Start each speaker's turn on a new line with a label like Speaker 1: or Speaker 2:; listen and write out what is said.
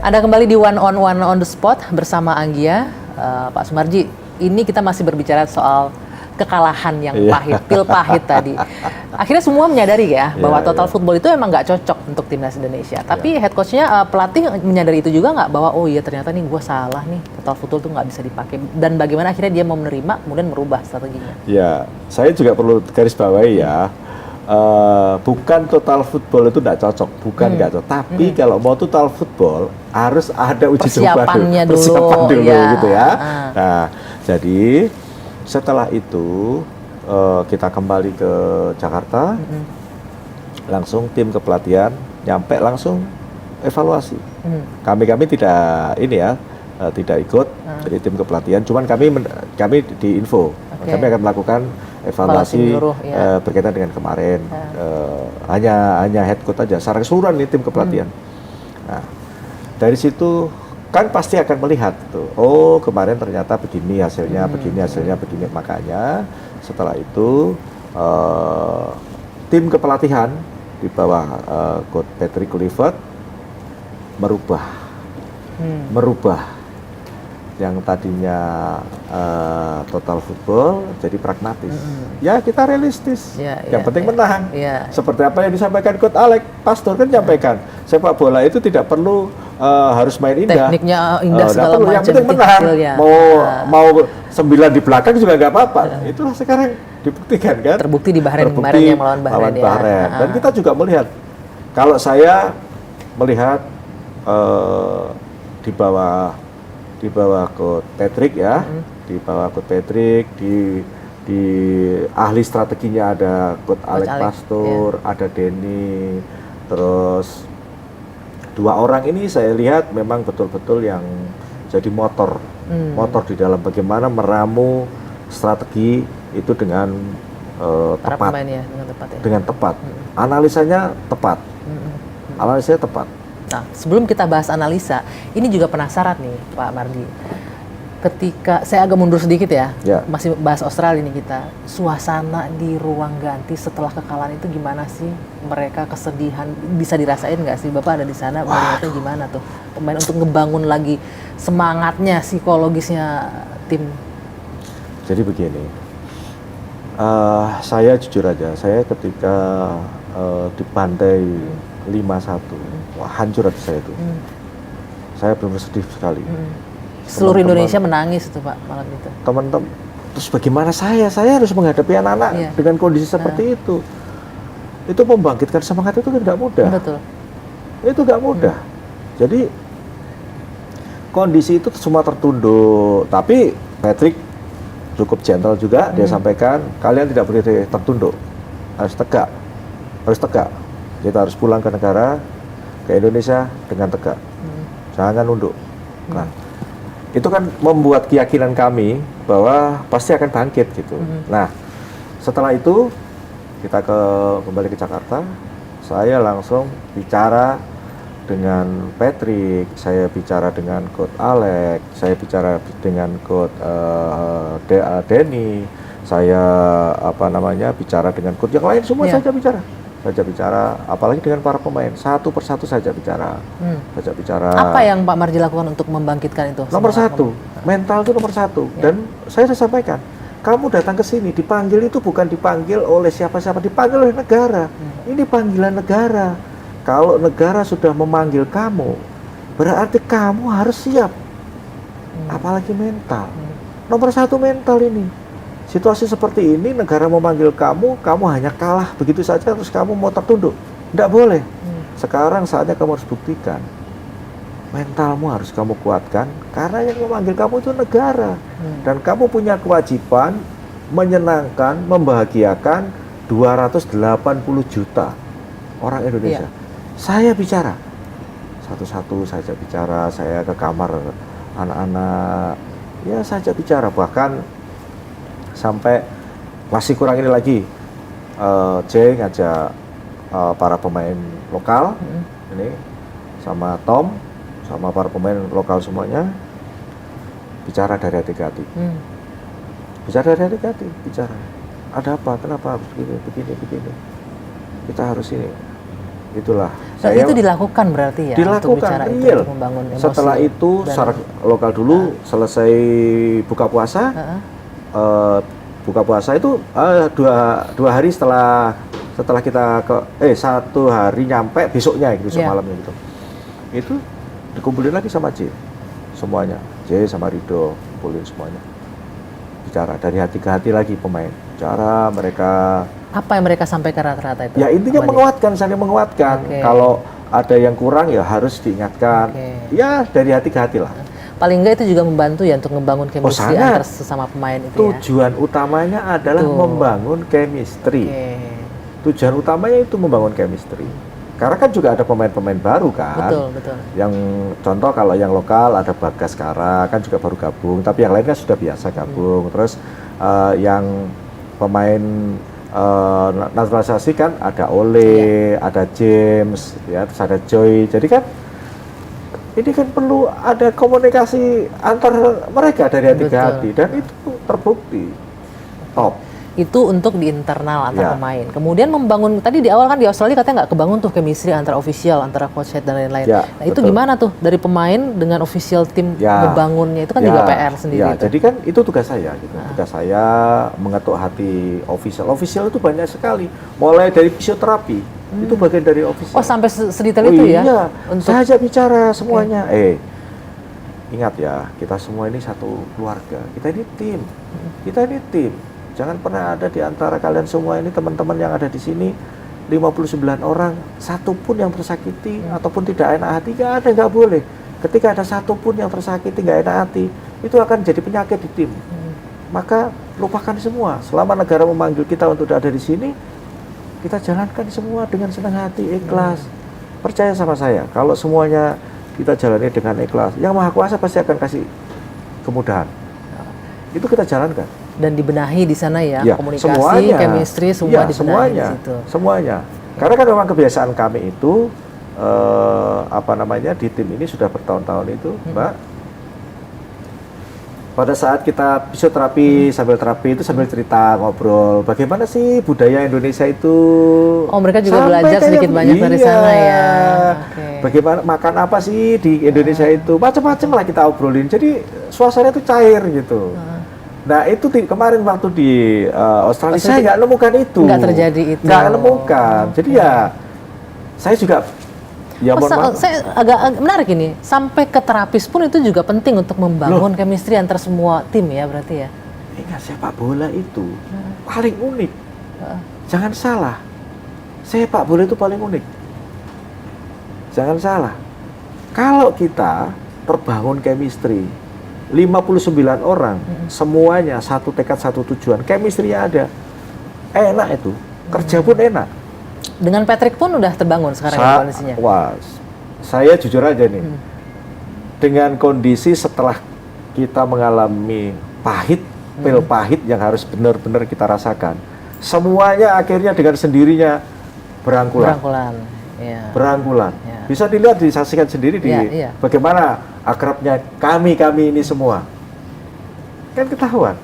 Speaker 1: Anda kembali di One on the Spot bersama Anggia. Pak Sumarji, ini kita masih berbicara soal kekalahan yang pahit, pil pahit tadi. Akhirnya semua menyadari ya bahwa total football itu emang nggak cocok untuk timnas Indonesia. Tapi head coachnya, pelatih menyadari itu juga nggak, bahwa oh iya ternyata nih gue salah nih, total football tuh nggak bisa dipakai. Dan bagaimana akhirnya dia mau menerima, kemudian merubah strateginya.
Speaker 2: Ya, saya juga perlu garis bawahi ya. Bukan total football itu tidak cocok, bukan nggak cocok. Tapi kalau mau total football harus ada uji coba dulu, persiapan dulu ya. Gitu ya. Nah, jadi setelah itu kita kembali ke Jakarta, langsung tim kepelatihan nyampe langsung evaluasi. Kami tidak ini ya, tidak ikut jadi tim kepelatihan, cuman kami di info. Kami akan melakukan evaluasi berkaitan dengan kemarin. Hanya head coach aja, secara keseluruhan ini tim kepelatihan. Nah, dari situ kan pasti akan melihat tuh, oh kemarin ternyata begini hasilnya, begini. Makanya setelah itu tim kepelatihan di bawah coach Patrick Kluivert merubah yang tadinya total football jadi pragmatis. Ya kita realistis. Yang penting menang. Seperti apa yang disampaikan Coach Alex Pastor kan menyampaikan, sepak bola itu tidak perlu harus main indah.
Speaker 1: Tekniknya indah segala macam.
Speaker 2: Yang penting menang. Mau 9 di belakang juga nggak apa-apa. Itulah sekarang dibuktikan kan.
Speaker 1: Terbukti di Bahrain kemarin yang melawan Bahrain.
Speaker 2: Dan kita juga melihat, kalau saya melihat di bawah Coach Patrick ya, di bawah Coach Patrick, di ahli strateginya ada Coach Alex Pastor, ada Denny, terus 2 orang ini saya lihat memang betul-betul yang jadi motor di dalam bagaimana meramu strategi itu dengan tepat, dengan tepat. Analisanya tepat, analisanya tepat.
Speaker 1: Nah, sebelum kita bahas analisa, ini juga penasaran nih Pak Mardi. Ketika saya agak mundur sedikit ya, masih bahas Australia ini kita. Suasana di ruang ganti setelah kekalahan itu gimana sih? Mereka kesedihan bisa dirasain nggak sih? Bapak ada di sana, melihatnya gimana tuh? Pemain untuk ngebangun lagi semangatnya, psikologisnya tim.
Speaker 2: Jadi begini, saya jujur aja, saya ketika dibantai 5-1, wah hancur hati saya itu. Saya benar-benar sedih sekali.
Speaker 1: Seluruh Indonesia menangis itu Pak malam itu.
Speaker 2: Teman-teman, terus bagaimana saya harus menghadapi anak-anak dengan kondisi seperti itu. Itu membangkitkan semangat itu kan nggak mudah.
Speaker 1: Betul.
Speaker 2: Itu nggak mudah. Jadi kondisi itu semua tertunduk. Tapi Patrick cukup gentle juga, dia sampaikan kalian tidak boleh tertunduk, harus tegak, kita harus pulang ke negara, ke Indonesia dengan tegak, jangan nunduk. Nah, itu kan membuat keyakinan kami bahwa pasti akan bangkit gitu. Nah, setelah itu kita kembali ke Jakarta, saya langsung bicara dengan Patrick, saya bicara dengan Coach Alex, saya bicara dengan Coach Denny, saya bicara dengan coach yang lain semua saja bicara, apalagi dengan para pemain satu persatu saja bicara.
Speaker 1: Apa yang Pak Marji lakukan untuk membangkitkan itu?
Speaker 2: Nomor satu, mental itu nomor satu. Dan saya sudah sampaikan, kamu datang ke sini dipanggil itu bukan dipanggil oleh siapa-siapa, dipanggil oleh negara. Ini panggilan negara. Kalau negara sudah memanggil kamu, berarti kamu harus siap. Apalagi mental. Nomor satu mental ini. Situasi seperti ini, negara memanggil kamu hanya kalah begitu saja terus kamu mau tertunduk. Tidak boleh. Sekarang saatnya kamu harus buktikan. Mentalmu harus kamu kuatkan, karena yang memanggil kamu itu negara. Dan kamu punya kewajiban menyenangkan, membahagiakan 280 juta orang Indonesia. Saya bicara. Satu-satu saja bicara, saya ke kamar anak-anak, ya saja bicara. Bahkan sampai masih kurang ini lagi, Jay ngajak para pemain lokal ini sama Tom, sama para pemain lokal semuanya bicara dari hati-hati. Bicara dari hati-hati, bicara. Ada apa? Kenapa harus begini? Kita harus ini. Itulah.
Speaker 1: Dan itu dilakukan berarti ya?
Speaker 2: Dilakukan,
Speaker 1: untuk bicara
Speaker 2: real.
Speaker 1: itu, untuk membangun emosi.
Speaker 2: Setelah itu secara lokal dulu, selesai buka puasa, buka puasa itu dua hari setelah kita satu hari nyampe besoknya besok malamnya gitu, itu dikumpulin lagi sama J semuanya, J sama Rido kumpulin semuanya, bicara dari hati ke hati lagi pemain, cara mereka
Speaker 1: apa yang mereka sampaikan rata-rata itu?
Speaker 2: Ya intinya menguatkan, saling menguatkan. Kalau ada yang kurang ya harus diingatkan. Ya dari hati ke hati lah.
Speaker 1: Paling enggak itu juga membantu ya untuk membangun chemistry antar sesama pemain itu.
Speaker 2: Tujuan utamanya adalah membangun chemistry. Tujuan utamanya itu membangun chemistry. Karena kan juga ada pemain-pemain baru kan.
Speaker 1: Betul.
Speaker 2: Yang contoh kalau yang lokal ada Bagas Kara kan juga baru gabung. Tapi yang lainnya sudah biasa gabung. Terus yang pemain naturalisasi kan ada Ole, ada James, ya, terus ada Joy. Jadi kan ini kan perlu ada komunikasi antar mereka dari hati ke hati dan itu terbukti top.
Speaker 1: Itu untuk di internal antar pemain. Kemudian membangun tadi di awal kan di Australia katanya nggak kebangun tuh chemistry antara official, antara coach head dan lain-lain. Nah itu gimana tuh dari pemain dengan official tim membangunnya itu kan juga PR sendiri.
Speaker 2: Jadi kan itu tugas saya gitu. Tugas saya mengetuk hati official. Official itu banyak sekali. Mulai dari fisioterapi itu bagian dari official.
Speaker 1: Oh sampai sedetail itu ya?
Speaker 2: Iya. Saya ajak bicara semuanya. Ingat ya, kita semua ini satu keluarga. Kita ini tim. Kita ini tim. Jangan pernah ada di antara kalian semua ini teman-teman yang ada di sini 59 orang, satu pun yang tersakiti ataupun tidak enak hati, nggak boleh. Ketika ada satu pun yang tersakiti, nggak enak hati, itu akan jadi penyakit di tim. Maka lupakan semua. Selama negara memanggil kita untuk ada di sini, kita jalankan semua dengan senang hati, ikhlas. Percaya sama saya, kalau semuanya kita jalani dengan ikhlas, Yang Maha Kuasa pasti akan kasih kemudahan. Itu kita jalankan.
Speaker 1: Dan dibenahi di sana ya, komunikasi,
Speaker 2: semuanya,
Speaker 1: chemistry, semua dibenahi di situ.
Speaker 2: Semuanya. Karena kan memang kebiasaan kami itu di tim ini sudah bertahun-tahun itu, Mbak. Pada saat kita fisioterapi sambil terapi itu sambil cerita, ngobrol, bagaimana sih budaya Indonesia itu?
Speaker 1: Oh, mereka juga belajar sedikit banyak dari sana ya.
Speaker 2: Bagaimana makan apa sih di Indonesia itu? Macam-macam lah kita obrolin. Jadi suasana itu cair gitu. Nah itu kemarin waktu di Australia saya nggak nemukan itu.
Speaker 1: Nggak terjadi itu.
Speaker 2: Nggak nemukan. Jadi ya saya juga
Speaker 1: saya agak menarik ini. Sampai ke terapis pun itu juga penting untuk membangun chemistry antar semua tim ya berarti ya.
Speaker 2: Ingat sepak bola itu paling unik. Jangan salah. Sepak bola itu paling unik. Jangan salah. Kalau kita terbangun chemistry 59 orang, semuanya satu tekad, satu tujuan, chemistry-nya ada. Enak itu, kerja pun enak.
Speaker 1: Dengan Patrick pun udah terbangun sekarang kondisinya.
Speaker 2: Wah, saya jujur aja nih. Dengan kondisi setelah kita mengalami pil pahit yang harus benar-benar kita rasakan. Semuanya akhirnya dengan sendirinya berangkulan. Berangkulan. Bisa dilihat, disaksikan sendiri bagaimana akrabnya kami ini semua. Kan ketahuan.